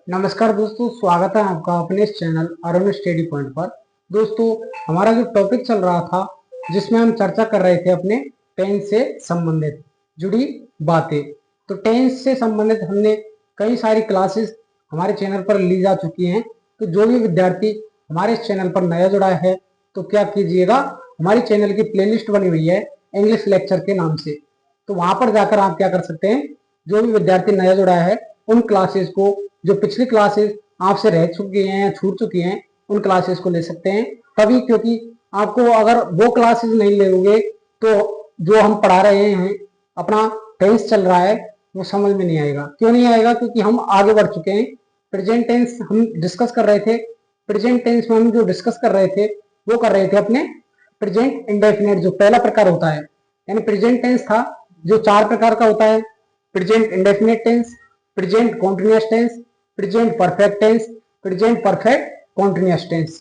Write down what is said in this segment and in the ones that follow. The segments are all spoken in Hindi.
नमस्कार दोस्तों, स्वागत है आपका अपने इस चैनल अरुण स्टडी पॉइंट पर। दोस्तों, हमारा जो टॉपिक चल रहा था जिसमें हम चर्चा कर रहे थे अपने टेंस से संबंधित जुड़ी बातें। तो टेंस से संबंधित हमने कई सारी क्लासेस हमारे चैनल पर ली जा चुकी हैं। तो जो भी विद्यार्थी हमारे इस चैनल पर नया जुड़ा है तो क्या कीजिएगा, हमारी चैनल की प्लेलिस्ट बनी हुई है इंग्लिश लेक्चर के नाम से। तो वहां पर जाकर आप क्या कर सकते हैं, जो भी विद्यार्थी नया जुड़ा है उन क्लासेस को, जो पिछली क्लासेस आपसे रह चुकी हैं या छूट चुकी हैं, उन क्लासेस को ले सकते हैं तभी। क्योंकि आपको अगर वो क्लासेस नहीं लोगे तो जो हम पढ़ा रहे हैं, अपना टेंस चल रहा है, वो समझ में नहीं आएगा। क्यों नहीं आएगा? क्योंकि हम आगे बढ़ चुके हैं। प्रेजेंट टेंस हम डिस्कस कर रहे थे। प्रेजेंट टेंस में हम जो डिस्कस कर रहे थे वो कर रहे थे अपने प्रेजेंट इंडेफिनिट, जो पहला प्रकार होता है। यानी प्रेजेंट टेंस था जो 4 प्रकार का होता है: present indefinite tense, present continuous tense, present perfect tense, present perfect continuous tense.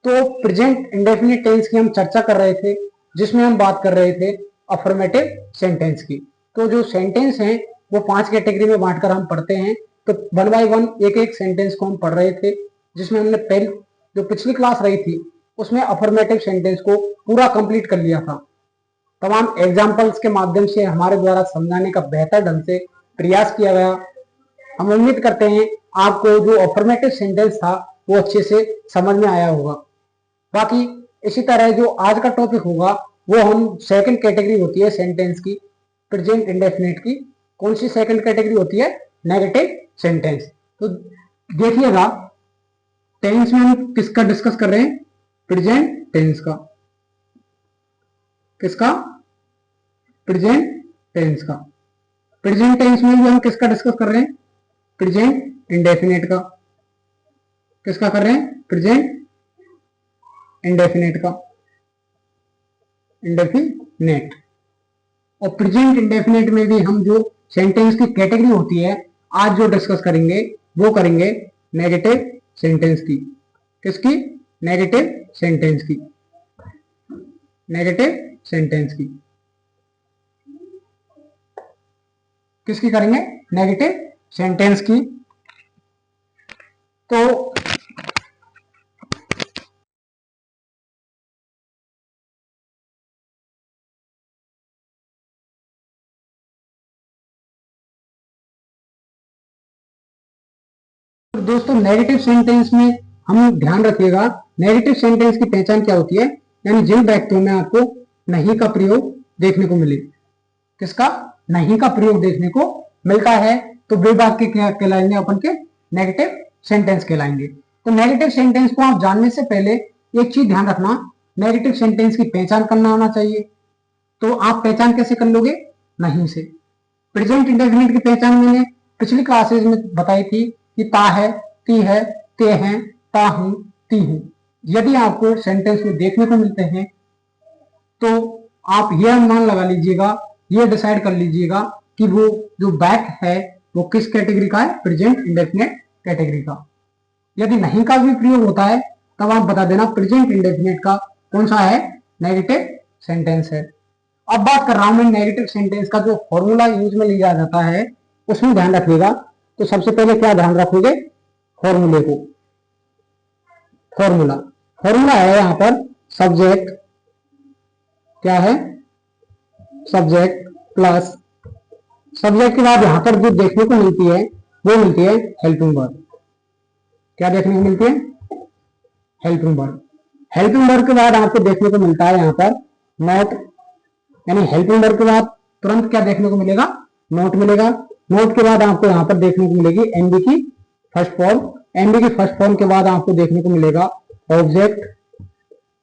तो प्रेजेंट इंडेफिनिट टेंस की हम चर्चा कर रहे थे, जिसमें हम बात कर रहे थे अफर्मेटिव सेंटेंस की। तो जो सेंटेंस हैं वो 5 कैटेगरी में बांटकर हम पढ़ते हैं। तो वन बाय वन एक एक सेंटेंस को हम पढ़ रहे थे, जिसमें हमने पहले जो पिछली क्लास रही थी उसमें अफर्मेटिव सेंटेंस को पूरा कंप्लीट कर लिया था। तमाम एग्जाम्पल्स के माध्यम से हमारे द्वारा समझाने का बेहतर ढंग से प्रयास किया गया। हम उम्मीद करते हैं आपको जो अफर्मेटिव सेंटेंस था वो अच्छे से समझ में आया होगा। बाकी इसी तरह जो आज का टॉपिक होगा वो हम सेकंड कैटेगरी होती है सेंटेंस की, प्रेजेंट इंडेफिनिट की। कौन सी सेकंड कैटेगरी होती है? Negative sentence. तो देखिएगा, टेंस में हम किसका डिस्कस कर रहे हैं? प्रेजेंट टेंस का। किसका? प्रेजेंट टेंस का। प्रेजेंट टेंस में भी हम किसका डिस्कस कर रहे हैं? प्रेजेंट इंडेफिनिट का। किसका कर रहे हैं? प्रेजेंट इंडेफिनिट का। इंडेफिनेट। और प्रेजेंट इंडेफिनिट में भी हम जो सेंटेंस की कैटेगरी होती है आज जो डिस्कस करेंगे वो करेंगे नेगेटिव सेंटेंस की। किसकी? नेगेटिव सेंटेंस की। नेगेटिव सेंटेंस की। किसकी करेंगे? नेगेटिव सेंटेंस की। तो दोस्तों, नेगेटिव सेंटेंस में हम ध्यान रखिएगा, नेगेटिव सेंटेंस की पहचान क्या होती है। यानी जिन वाक्यों में आपको नहीं का प्रयोग देखने को मिले। किसका? नहीं का प्रयोग देखने को मिलता है तो वे वाक्य क्या कहलाएंगे? अपन के नेगेटिव सेंटेंस कहलाएंगे। तो नेगेटिव सेंटेंस को आप जानने से पहले एक चीज ध्यान रखना, नेगेटिव सेंटेंस की पहचान करना आना चाहिए। तो आप पहचान कैसे कर लोगे? नहीं से। प्रेजेंट इंडेफिनिट की पहचान मैंने पिछली क्लासेस में बताई थी कि ता है, ती है, ते हैं, ता हूं, ती हूं। यदि आपको सेंटेंस में देखने को मिलते हैं तो आप यह अनुमान लगा लीजिएगा, यह डिसाइड कर लीजिएगा कि वो जो बैक है वो किस कैटेगरी का है? प्रेजेंट इंडेफिनिट कैटेगरी का। यदि नहीं का भी प्रयोग होता है तब आप बता देना प्रेजेंट इंडेफिनिट का कौन सा है? नेगेटिव सेंटेंस है। अब बात कर रहा हूं मैं नेगेटिव सेंटेंस का जो फॉर्मूला यूज में लिया जाता है उसमें ध्यान रखिएगा। तो सबसे पहले क्या ध्यान रखोगे? फॉर्मूले को। फॉर्मूला फॉर्मूला है यहां पर सब्जेक्ट। क्या है? सब्जेक्ट प्लस सब्जेक्ट के बाद यहां पर जो देखने को मिलती है वो मिलती है हेल्पिंग वर्ब। क्या देखने को मिलती है? Helping verb. हेल्पिंग वर्ब के बाद आपको देखने को मिलता है यहां पर नॉट। यानी हेल्पिंग वर्ब के बाद तुरंत क्या देखने को मिलेगा? नोट मिलेगा। नोट के बाद आपको यहां पर देखने को मिलेगी एनबी की फर्स्ट फॉर्म। एनबी की फर्स्ट फॉर्म के बाद आपको देखने को मिलेगा ऑब्जेक्ट।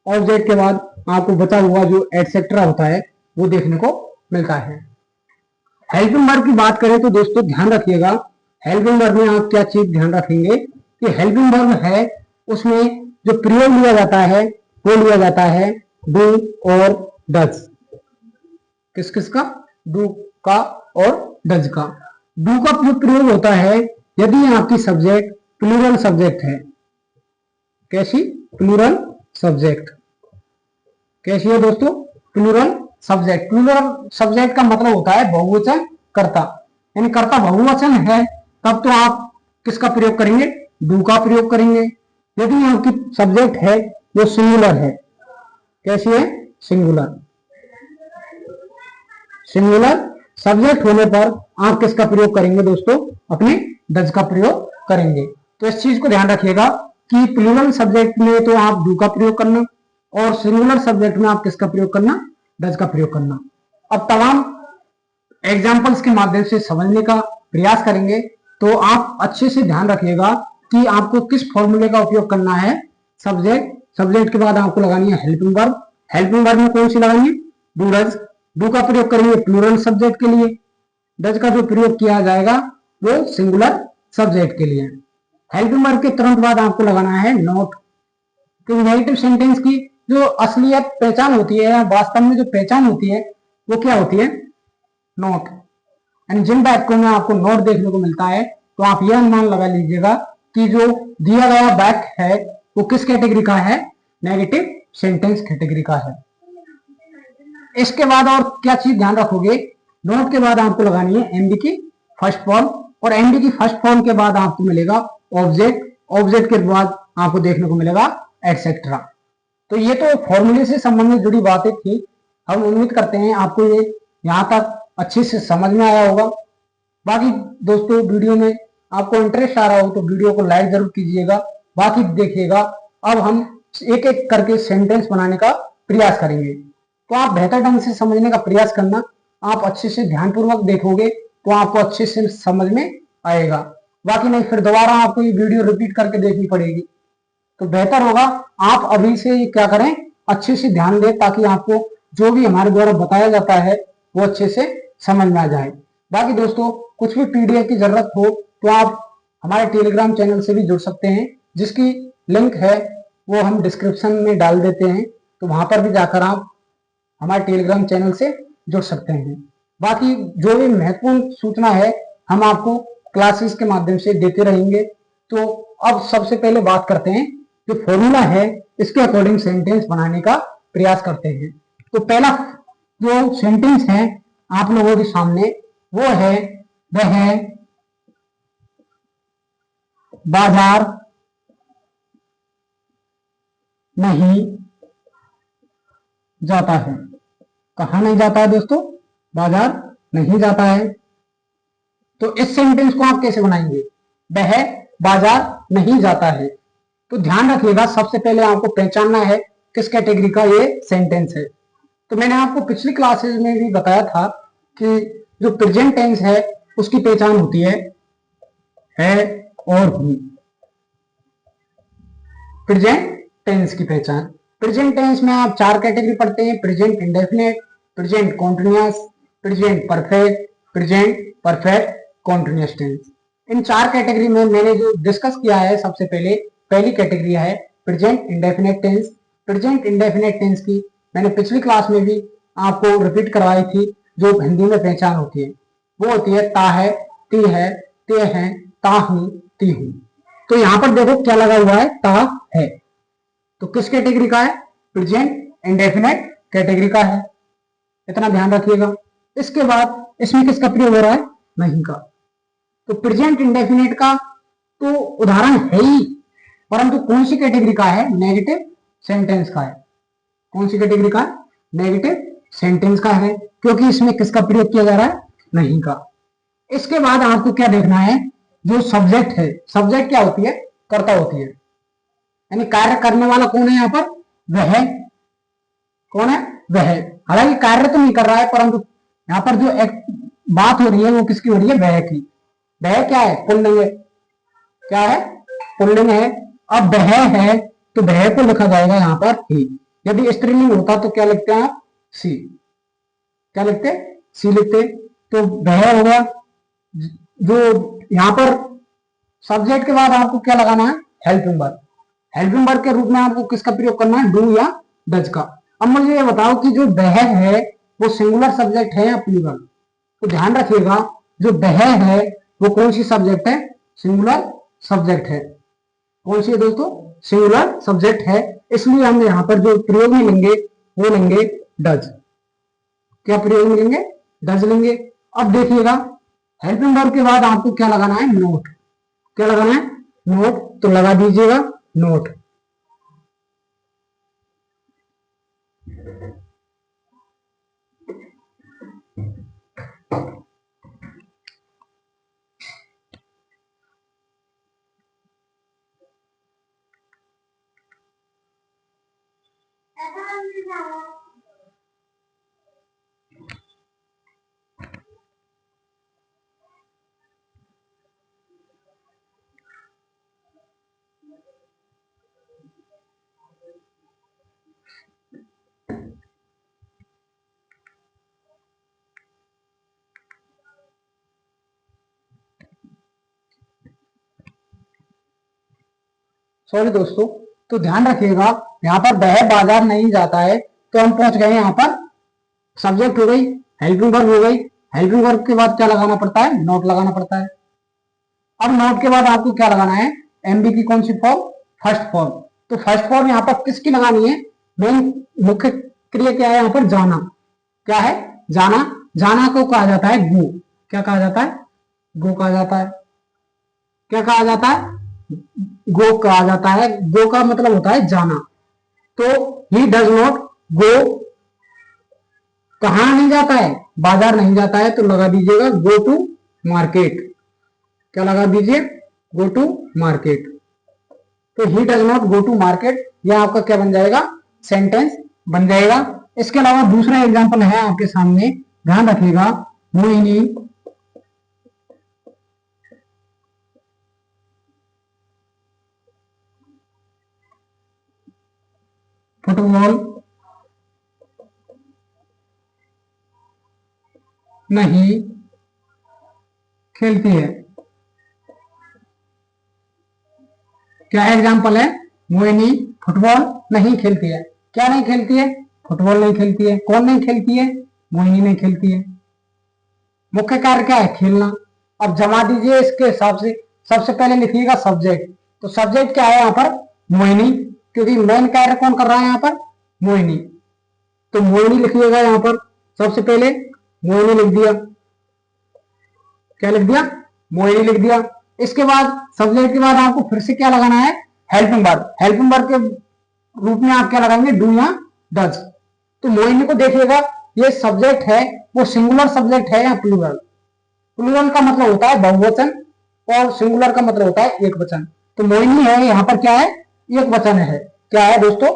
ऑब्जेक्ट के बाद आपको बचा हुआ जो एटसेट्रा होता है वो देखने को मिलता है। हेल्पिंग वर्ब की बात करें तो दोस्तों ध्यान रखिएगा, हेल्पिंग वर्ब में आप क्या चीज ध्यान रखेंगे कि हेल्पिंग वर्ब है उसमें जो प्रयोग लिया जाता है वो लिया जाता है डू और डज। किस किस का? डू का और डज का। डू का जो प्रयोग होता है यदि आपकी सब्जेक्ट प्लूरल सब्जेक्ट है। कैसी? Plural subject. कैसी है दोस्तों? Plural subject. प्लूरल सब्जेक्ट का मतलब होता है बहुवचन कर्ता। यानी कर्ता बहुवचन है तब तो आप किसका प्रयोग करेंगे, डू का प्रयोग करेंगे। यदि आपकी सब्जेक्ट है वो सिंगुलर है, कैसी है, सिंगुलर, सिंगुलर सब्जेक्ट होने पर आप किसका प्रयोग करेंगे दोस्तों, अपने डज का प्रयोग करेंगे। तो इस चीज को ध्यान रखिएगा कि प्लूरल सब्जेक्ट में तो आप डू का प्रयोग करना और सिंगुलर सब्जेक्ट में आप किसका प्रयोग करना, डज का प्रयोग करना। अब तमाम एग्जाम्पल्स के माध्यम से समझने का प्रयास करेंगे, तो आप अच्छे से ध्यान रखिएगा कि आपको किस फॉर्मूले का उपयोग करना है। सब्जेक्ट के बाद आपको लगानी है हेल्पिंग वर्ब। हेल्पिंग वर्ब में कौन सी लगानी है, डू डज। डू का प्रयोग करेंगे प्लूरल सब्जेक्ट के लिए, डज का जो प्रयोग किया जाएगा वो सिंगुलर सब्जेक्ट के लिए। हेल्पिंग वर्ब के तुरंत बाद आपको लगाना है नॉट, क्योंकि नेगेटिव सेंटेंस की जो असलियत पहचान होती है या वास्तव में जो पहचान होती है वो क्या होती है, नॉट। यानी जिन वाक्यों में आपको नॉट देखने को मिलता है तो आप यह अनुमान लगा लीजिएगा कि जो दिया गया वाक्य है वो किस कैटेगरी का है, नेगेटिव सेंटेंस कैटेगरी का है। इसके बाद और क्या चीज ध्यान रखोगे, नोट के बाद आपको लगानी है एमडी की फर्स्ट फॉर्म, और एमडी की फर्स्ट फॉर्म के बाद आपको मिलेगा ऑब्जेक्ट, ऑब्जेक्ट के बाद आपको देखने को मिलेगा एटसेट्रा। तो ये तो फॉर्मूले से संबंधित जुड़ी बातें थी। हम उम्मीद करते हैं आपको ये यहाँ तक अच्छे से समझ में आया होगा। बाकी दोस्तों वीडियो में आपको इंटरेस्ट आ रहा हो तो वीडियो को लाइक जरूर कीजिएगा। बाकी देखिएगा अब हम एक एक करके सेंटेंस बनाने का प्रयास करेंगे, तो आप बेहतर ढंग से समझने का प्रयास करना। आप अच्छे से ध्यानपूर्वक देखोगे तो आपको अच्छे से समझ में आएगा। बाकी नहीं फिर दोबारा आपको ये वीडियो रिपीट करके देखनी पड़ेगी। तो बेहतर होगा आप अभी से क्या करें, अच्छे से ध्यान दें ताकि आपको जो भी हमारे द्वारा बताया जाता है वो अच्छे से समझ में आ जाए। बाकी दोस्तों कुछ भी पीडीएफ की जरूरत हो तो आप हमारे टेलीग्राम चैनल से भी जुड़ सकते हैं, जिसकी लिंक है वो हम डिस्क्रिप्शन में डाल देते हैं, तो वहां पर भी जाकर आप हमारे टेलीग्राम चैनल से जुड़ सकते हैं। बाकी जो भी महत्वपूर्ण सूचना है हम आपको क्लासेस के माध्यम से देते रहेंगे। तो अब सबसे पहले बात करते हैं जो फॉर्मूला है इसके अकॉर्डिंग सेंटेंस बनाने का प्रयास करते हैं। तो पहला जो सेंटेंस है आप लोगों के सामने वो है, वह बाजार नहीं जाता है। कहाँ नहीं जाता है दोस्तों, बाजार नहीं जाता है। तो इस सेंटेंस को आप कैसे बनाएंगे, वह बाजार नहीं जाता है। तो ध्यान रखिएगा सबसे पहले आपको पहचानना है किस कैटेगरी का ये सेंटेंस है। तो मैंने आपको पिछली क्लासेस में भी बताया था कि जो प्रेजेंट टेंस है उसकी पहचान होती है और हूं। प्रेजेंट टेंस की पहचान, प्रेजेंट टेंस में आप चार कैटेगरी पढ़ते हैं, present indefinite, present continuous, present perfect, present perfect continuous tense. इन चार कैटेगरी में मैंने जो डिस्कस किया है सबसे पहले पहली कैटेगरी है present indefinite tense. Present indefinite tense की मैंने पिछली क्लास में भी आपको रिपीट करवाई थी। जो हिंदी में पहचान होती है वो होती है ता है, ती है, ते हैं, ता हूं, ती हूं। तो यहां पर देखो क्या लगा हुआ है, ता है, तो किस कैटेगरी का है, प्रेजेंट इंडेफिनिट कैटेगरी का है, इतना ध्यान रखिएगा। इसके बाद इसमें किसका प्रयोग हो रहा है, नहीं का। तो प्रेजेंट इंडेफिनिट का तो उदाहरण है ही, परंतु कौन सी कैटेगरी का है, नेगेटिव सेंटेंस का है। कौन सी कैटेगरी का है, नेगेटिव सेंटेंस का है, क्योंकि इसमें किसका प्रयोग किया जा रहा है, नहीं का। इसके बाद आपको क्या देखना है, जो सब्जेक्ट है, सब्जेक्ट क्या होती है, कर्ता होती है, यानी कार्य करने वाला कौन है यहाँ पर, वह। कौन है, वह। हालांकि कार्य तो नहीं कर रहा है, परंतु यहाँ पर जो एक बात हो रही है वो किसकी हो रही है, वह की। वह क्या है, पुल्लिंग है, क्या है, पुल्लिंग है। अब वह है तो वह को लिखा जाएगा यहाँ पर ही। यदि स्त्रीलिंग होता तो क्या लिखते हैं आप, सी। क्या लिखते, सी लिखते। तो वह हो गया। जो यहाँ पर सब्जेक्ट के बाद आपको क्या लगाना है, हेल्पिंग वर्ब। हेल्पिंग वर्ब के रूप में आपको किसका प्रयोग करना है, डू या डज का। अब मुझे ये बताओ कि जो वह है वो सिंगुलर सब्जेक्ट है या प्लूरल। तो ध्यान रखिएगा जो वह है वो कौन सी सब्जेक्ट है, सिंगुलर सब्जेक्ट है। कौन सी है दोस्तों, सिंगुलर सब्जेक्ट है। इसलिए हम यहाँ पर जो प्रयोग में लेंगे वो लेंगे डज। क्या प्रयोग में लेंगे, डज लेंगे। अब देखिएगा हेल्पिंग वर्ब के बाद आपको क्या लगाना है, नोट। क्या लगाना है, नोट। तो लगा दीजिएगा नोट। सॉरी दोस्तों, तो ध्यान रखिएगा, यहाँ पर वह बाजार नहीं जाता है, तो हम पहुंच गए यहाँ पर सब्जेक्ट हो गई, हेल्पिंग वर्ब हो गई। हेल्पिंग वर्ब के बाद क्या लगाना पड़ता है, नोट लगाना पड़ता है। अब नोट के बाद आपको क्या लगाना है, एमबी की कौन सी फॉर्म, फर्स्ट फॉर्म। तो फर्स्ट फॉर्म यहाँ पर किसकी लगानी है, मेन मुख्य क्रिया क्या है यहाँ पर, जाना। क्या है, जाना। जाना को कहा जाता है गो। क्या कहा जाता है, गो कहा जाता है। क्या कहा जाता है, गो कहा जाता है। गो का मतलब होता है जाना। तो ही डज नॉट गो, कहां नहीं जाता है, बाजार नहीं जाता है, तो लगा दीजिएगा गो टू मार्केट। क्या लगा दीजिए, गो टू मार्केट। तो he does not go to market, यह आपका क्या बन जाएगा, सेंटेंस बन जाएगा। इसके अलावा दूसरा एग्जांपल है आपके सामने, ध्यान रखिएगा। मोहिनी फुटबॉल नहीं खेलती है। क्या एग्जाम्पल है, मोहिनी फुटबॉल नहीं खेलती है। क्या नहीं खेलती है, फुटबॉल नहीं खेलती है। कौन नहीं खेलती है, मोहिनी नहीं खेलती है। मुख्य कार्य क्या है, खेलना। अब जमा दीजिए इसके हिसाब से। सबसे पहले लिखिएगा सब्जेक्ट। तो सब्जेक्ट क्या है यहाँ पर, मोहिनी, क्योंकि मेन कार्य कौन कर रहा है यहाँ पर, मोहिनी। तो मोहिनी लिखिएगा यहाँ पर। सबसे पहले मोहिनी लिख दिया। क्या लिख दिया, मोहिनी लिख दिया। इसके बाद सब्जेक्ट के बाद आपको फिर से क्या लगाना है, हेल्पिंग वर्ब। हेल्पिंग वर्ब के रूप में आप क्या लगाएंगे, डू या डज। तो मोहिनी को देखिएगा, ये सब्जेक्ट है वो सिंगुलर सब्जेक्ट है या प्लूरल। प्लूरल का मतलब होता है बहुवचन और सिंगुलर का मतलब होता है एक वचन। तो मोहिनी है यहाँ पर क्या है, एक वचन है। क्या है दोस्तों,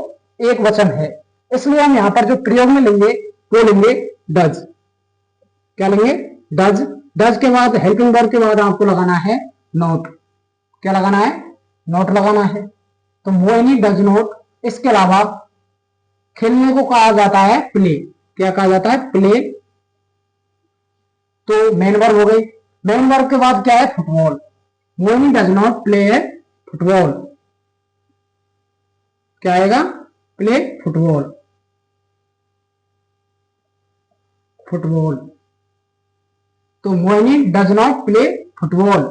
एक वचन है। इसलिए हम यहाँ पर जो प्रयोग में लेंगे वो लेंगे डज। क्या लेंगे, डज। डज के बाद हेल्पिंग वर्ब के बाद आपको लगाना है नोट। क्या लगाना है, नोट लगाना है। तो मोहिनी डज नोट। इसके अलावा खेलने को कहा जाता है प्ले। क्या कहा जाता है, प्ले। तो मेन वर्ब हो गई। मेन वर्ब के बाद क्या है, football. Mohini does not play football. क्या आएगा, प्ले फुटबॉल। फुटबॉल। तो Mohini does not play football.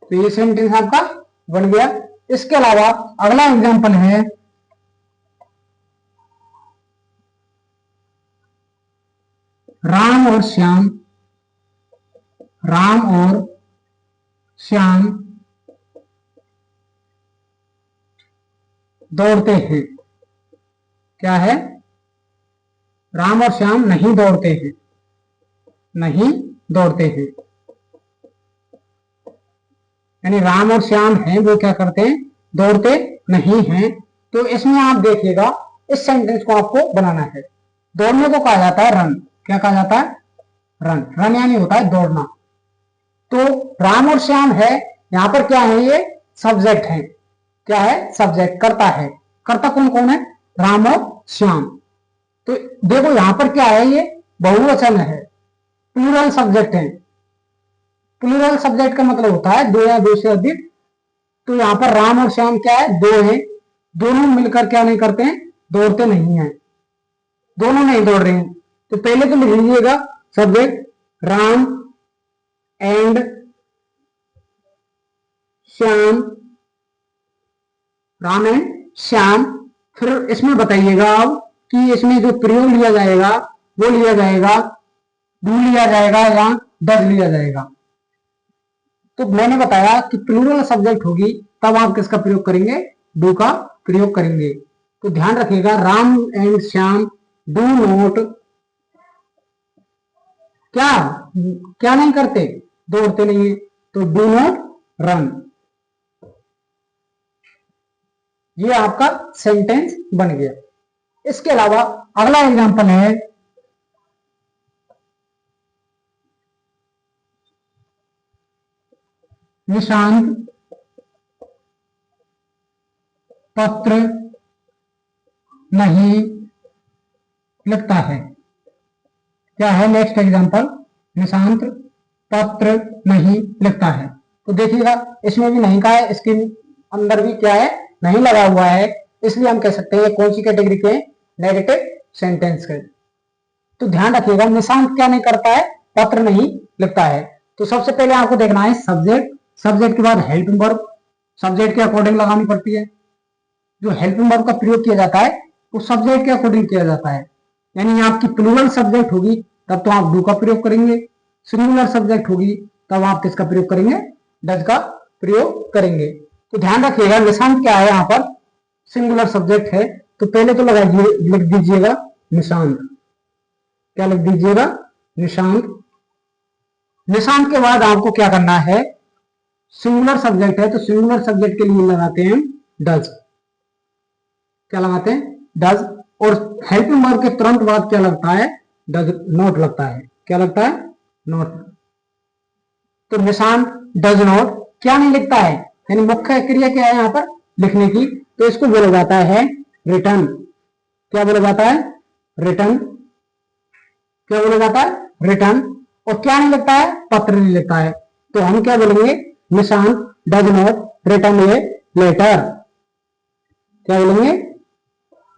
तो ये सेंटेंस आपका बन गया। इसके अलावा अगला एग्जांपल है, राम और श्याम। राम और श्याम दौड़ते हैं। क्या है, राम और श्याम नहीं दौड़ते हैं। नहीं दौड़ते हैं, यानी राम और श्याम हैं वो क्या करते हैं, दौड़ते नहीं हैं। तो इसमें आप देखिएगा, इस सेंटेंस को आपको बनाना है। दौड़ने को कहा जाता है रन। क्या कहा जाता है, रन। रन यानी होता है दौड़ना। तो राम और श्याम है, यहां पर क्या है, ये सब्जेक्ट है। क्या है, सब्जेक्ट, करता है। करता कौन कौन है, राम और श्याम। तो देखो यहां पर क्या है, ये बहुवचन है, प्लूरल सब्जेक्ट है। प्लूरल सब्जेक्ट का मतलब होता है दो या दो से अधिक। तो यहाँ पर राम और श्याम क्या है, दो है। दोनों मिलकर क्या नहीं करते हैं, दौड़ते नहीं है। दोनों नहीं दौड़ रहे हैं। तो पहले तो लिख लीजिएगा subject, Ram and Shyam. Ram and Shyam. फिर इसमें बताइएगा अब कि इसमें जो प्रयोग लिया जाएगा वो लिया जाएगा डू लिया जाएगा या डज लिया जाएगा। तो मैंने बताया कि प्लूरल सब्जेक्ट होगी तब आप किसका प्रयोग करेंगे, डू का प्रयोग करेंगे। तो ध्यान रखिएगा, Ram and Shyam do not क्या क्या नहीं करते, दौड़ते नहीं है, तो डू नॉट रन। ये आपका सेंटेंस बन गया। इसके अलावा अगला एग्जांपल है निशांत पत्र नहीं लिखता है। क्या है नेक्स्ट एग्जांपल, निशांत पत्र नहीं लिखता है। तो देखिएगा इसमें भी नहीं का है, इसके अंदर भी क्या है, नहीं लगा हुआ है, इसलिए हम कह सकते हैं कौन सी कैटेगरी के, नेगेटिव सेंटेंस के। तो ध्यान रखिएगा निशांत क्या नहीं करता है, पत्र नहीं लिखता है। तो सबसे पहले आपको देखना है सब्जेक्ट, सब्जेक्ट के बाद हेल्पिंग वर्ब, सब्जेक्ट के अकॉर्डिंग लगानी पड़ती है। जो हेल्पिंग वर्ब का प्रयोग किया जाता है वो सब्जेक्ट के अकॉर्डिंग किया जाता है। यानी आपकी प्लूरल सब्जेक्ट होगी तब तो आप डू का प्रयोग करेंगे, सिंगुलर सब्जेक्ट होगी तब आप किसका प्रयोग करेंगे, डज का प्रयोग करेंगे। तो ध्यान रखिएगा निशांत क्या है, यहाँ पर सिंगुलर सब्जेक्ट है, तो पहले तो लगाइए, लिख दीजिएगा निशांत। क्या लिख दीजिएगा, निशांत। निशांत के बाद आपको क्या करना है, सिंगुलर सब्जेक्ट है तो सिंगुलर सब्जेक्ट के लिए लगाते हैं डज। क्या लगाते हैं, डज। और हेल्पिंग वर्ब के तुरंत बाद क्या लगता है, डज नॉट लगता है। क्या लगता है, नॉट। तो निशांत डज नॉट क्या नहीं लिखता है, यानी मुख्य क्रिया क्या है यहाँ पर, लिखने की, तो इसको बोला जाता है रिटर्न। क्या बोला जाता है, रिटर्न। क्या बोला जाता है, रिटर्न। और क्या नहीं लिखता है, पत्र नहीं लिखता है, तो हम क्या बोलेंगे, Nishant does not return a letter. क्या बोलेंगे,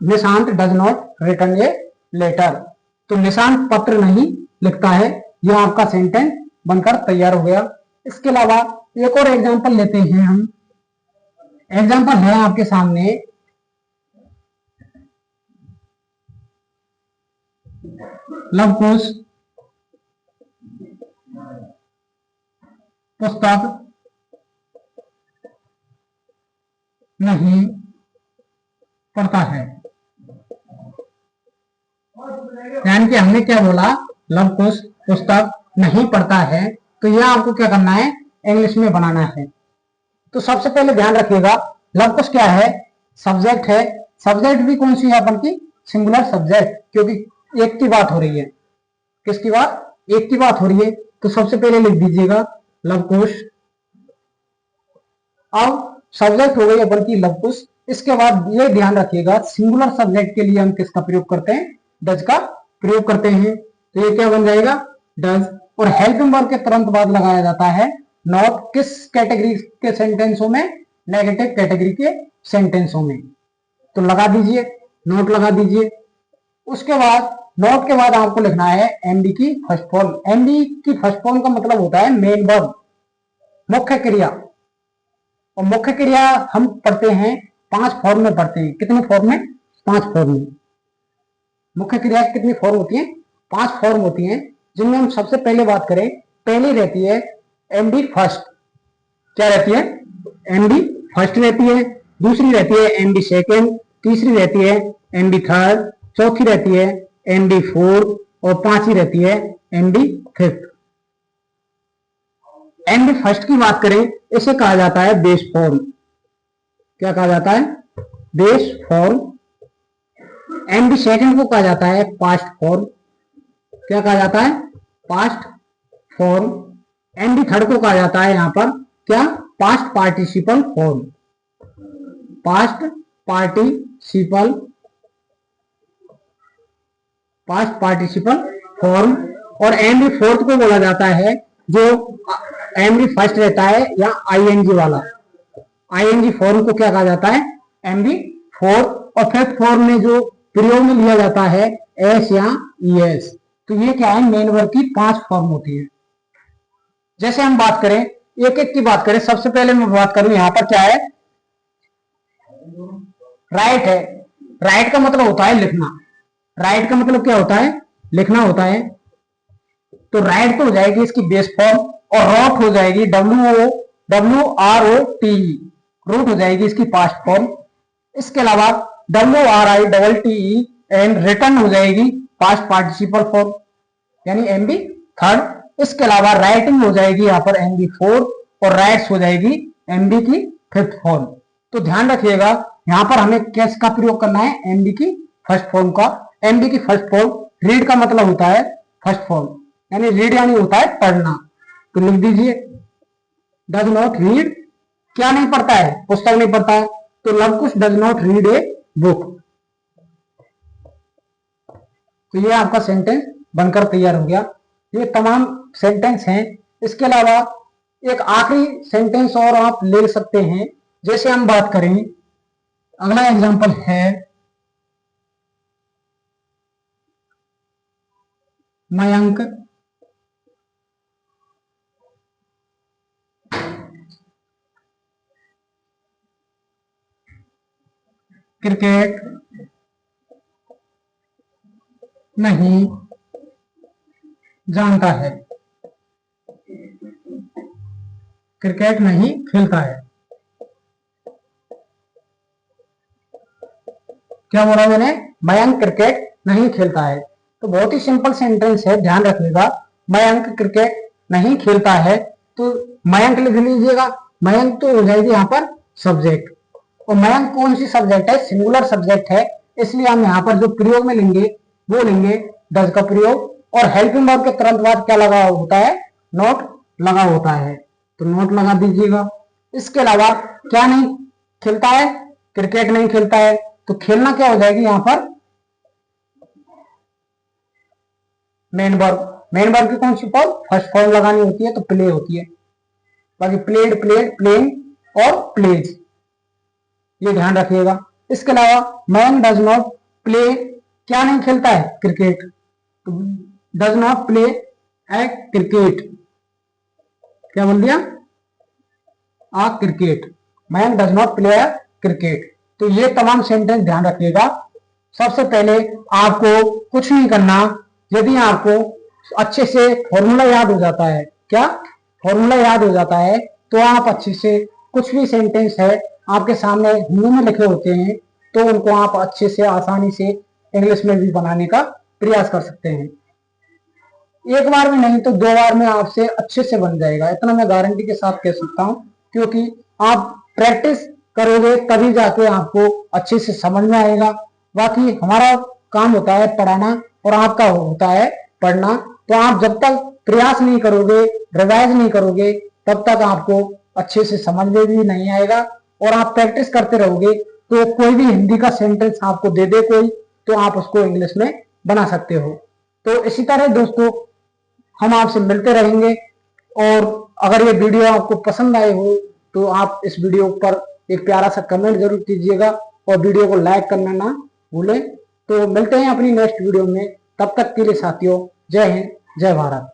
Nishant does not return a letter. तो निशांत पत्र नहीं लिखता है, यह आपका सेंटेंस बनकर तैयार हो गया। इसके अलावा एक और एग्जांपल लेते हैं हम। एग्जांपल है आपके सामने लवकुश पुस्तक नहीं पढ़ता है। यानी कि हमने क्या बोला, लवकुश पुस्तक नहीं पढ़ता है, तो यह आपको क्या करना है, इंग्लिश में बनाना है। तो सबसे पहले ध्यान रखिएगा लवकुश क्या है, सब्जेक्ट है। सब्जेक्ट भी कौन सी है अपन की, सिंगुलर सब्जेक्ट, क्योंकि एक की बात हो रही है। किसकी बात, एक की बात हो रही है। तो सबसे पहले लिख दीजिएगा लवकुश। अब सब्जेक्ट हो गई अपन की लवकुश। इसके बाद ये ध्यान रखिएगा सिंगुलर सब्जेक्ट के लिए हम किसका प्रयोग करते हैं, डज का प्रयोग करते हैं। तो ये क्या बन जाएगा, डज। और हेल्पिंग वर्ब के तुरंत बाद लगाया जाता है नॉट। किस कैटेगरी के सेंटेंसों में, नेगेटिव कैटेगरी के सेंटेंसों में। तो लगा दीजिए, नोट लगा दीजिए। उसके बाद नोट के बाद आपको लिखना है एमडी की फर्स्ट फॉर्म। एमडी की फर्स्ट फॉर्म का मतलब होता है मेन वर्ब, मुख्य क्रिया। और मुख्य क्रिया हम पढ़ते हैं 5 फॉर्म में पढ़ते हैं। कितने फॉर्म में, 5 फॉर्म में। मुख्य क्रिया की कितनी फॉर्म होती है, 5 फॉर्म होती हैं, जिनमें हम सबसे पहले बात करें, पहली रहती है एमडी फर्स्ट। क्या रहती है, एमडी फर्स्ट रहती है। दूसरी रहती है एमडी सेकेंड। तीसरी रहती है एमडी थर्ड। चौथी रहती है एमडी फोर्थ। और पांचवी रहती है एमडी फिफ्थ। एमडी फर्स्ट की बात करें, इसे कहा जाता है बेस फॉर्म। क्या कहा जाता है, बेस फॉर्म। एमडी सेकेंड को कहा जाता है पास्ट फॉर्म। क्या कहा जाता है, पास्ट फॉर्म। एमडी थर्ड को कहा जाता है यहां पर क्या, past participle form. Past participle, past participle form. और एमडी फोर्थ को बोला जाता है जो एमडी फर्स्ट रहता है या आईएनजी वाला। आईएनजी फॉर्म को क्या कहा जाता है, एमडी फोर्थ। और फिफ्थ फॉर्म में जो प्रयोग में लिया जाता है एस या ईएस। तो ये क्या है, मेन वर्ब की 5 फॉर्म होती है। जैसे हम बात करें, एक एक की बात करें, सबसे पहले मैं बात करूं यहां पर क्या है, राइट है। राइट का मतलब होता है लिखना, राइट का मतलब क्या होता है, लिखना होता है। तो राइट तो हो जाएगी इसकी बेस फॉर्म, और रॉट हो जाएगी WROTE, रूट हो जाएगी इसकी पास्ट फॉर्म। इसके अलावा WRITTE एंड रिटर्न हो जाएगी पास्ट पार्टिसिपल फॉर्म, यानी MB थर्ड। इसके अलावा राइटिंग हो जाएगी यहाँ पर MB फोर्थ, और राइट्स हो जाएगी MB की फिफ्थ फॉर्म। तो ध्यान रखिएगा यहाँ पर हमें किस का प्रयोग करना है, MB की फर्स्ट फॉर्म का। MB की फर्स्ट फॉर्म रीड का मतलब होता है फर्स्ट फॉर्म, यानी रीड यानी होता है पढ़ना। तो लिख दीजिए डज नॉट रीड, क्या नहीं पढ़ता है, पुस्तक नहीं पढ़ता है, तो Lavkush does not read a book. तो ये आपका सेंटेंस बनकर तैयार हो गया। ये तमाम सेंटेंस हैं। इसके अलावा एक आखिरी सेंटेंस और आप ले सकते हैं। जैसे हम बात करें, अगला एग्जांपल है मयंक क्रिकेट नहीं जानता है, क्रिकेट नहीं खेलता है। क्या बोला मैंने, मयंक क्रिकेट नहीं खेलता है। तो बहुत ही सिंपल सेंटेंस है, ध्यान रखिएगा। मयंक क्रिकेट नहीं खेलता है, तो मयंक लिख लीजिएगा। मयंक तो हो जाएगी यहाँ पर सब्जेक्ट, और मयंक कौन सी सब्जेक्ट है, सिंगुलर सब्जेक्ट है, इसलिए हम यहाँ पर जो प्रयोग में लेंगे वो लेंगे डज का प्रयोग। और हेल्पिंग वर्ब के तुरंत बाद क्या लगा होता है, नॉट लगा होता है, तो नोट लगा दीजिएगा। इसके अलावा क्या नहीं खेलता है, क्रिकेट नहीं खेलता है, तो खेलना क्या हो जाएगी यहाँ पर मेन वर्ब। मेन वर्ब की कौन सी फॉर्म, फर्स्ट फॉर्म लगानी होती है, तो प्ले होती है। बाकी प्लेड, प्लेड, प्लेइंग और प्लेज, ये ध्यान रखिएगा। इसके अलावा मैन डज नॉट प्ले, क्या नहीं खेलता है, क्रिकेट, तो does not play a cricket, क्या बोल दिया, a cricket. Man does not play a cricket. तो ये तमाम सेंटेंस ध्यान रखिएगा। सबसे पहले आपको कुछ नहीं करना, यदि आपको अच्छे से फॉर्मूला याद हो जाता है, क्या फॉर्मूला याद हो जाता है, तो आप अच्छे से कुछ भी सेंटेंस है आपके सामने हिंदी में लिखे होते हैं, तो उनको आप अच्छे से आसानी से इंग्लिश में भी बनाने का प्रयास कर सकते हैं। एक बार में नहीं तो 2 बार में आपसे अच्छे से बन जाएगा, इतना मैं गारंटी के साथ कह सकता हूँ, क्योंकि आप प्रैक्टिस करोगे तभी जाके आपको अच्छे से समझ में आएगा। बाकी हमारा काम होता है पढ़ाना और आपका होता है पढ़ना, तो आप जब तक प्रयास नहीं करोगे, रिवाइज नहीं करोगे, तब तक आपको अच्छे से समझ में भी नहीं आएगा। और आप प्रैक्टिस करते रहोगे तो कोई भी हिंदी का सेंटेंस आपको दे दे कोई, तो आप उसको इंग्लिश में बना सकते हो। तो इसी तरह दोस्तों हम आपसे मिलते रहेंगे, और अगर ये वीडियो आपको पसंद आए हो तो आप इस वीडियो पर एक प्यारा सा कमेंट जरूर कीजिएगा, और वीडियो को लाइक करना ना भूलें। तो मिलते हैं अपनी नेक्स्ट वीडियो में, तब तक के लिए साथियों, जय हिंद, जय भारत।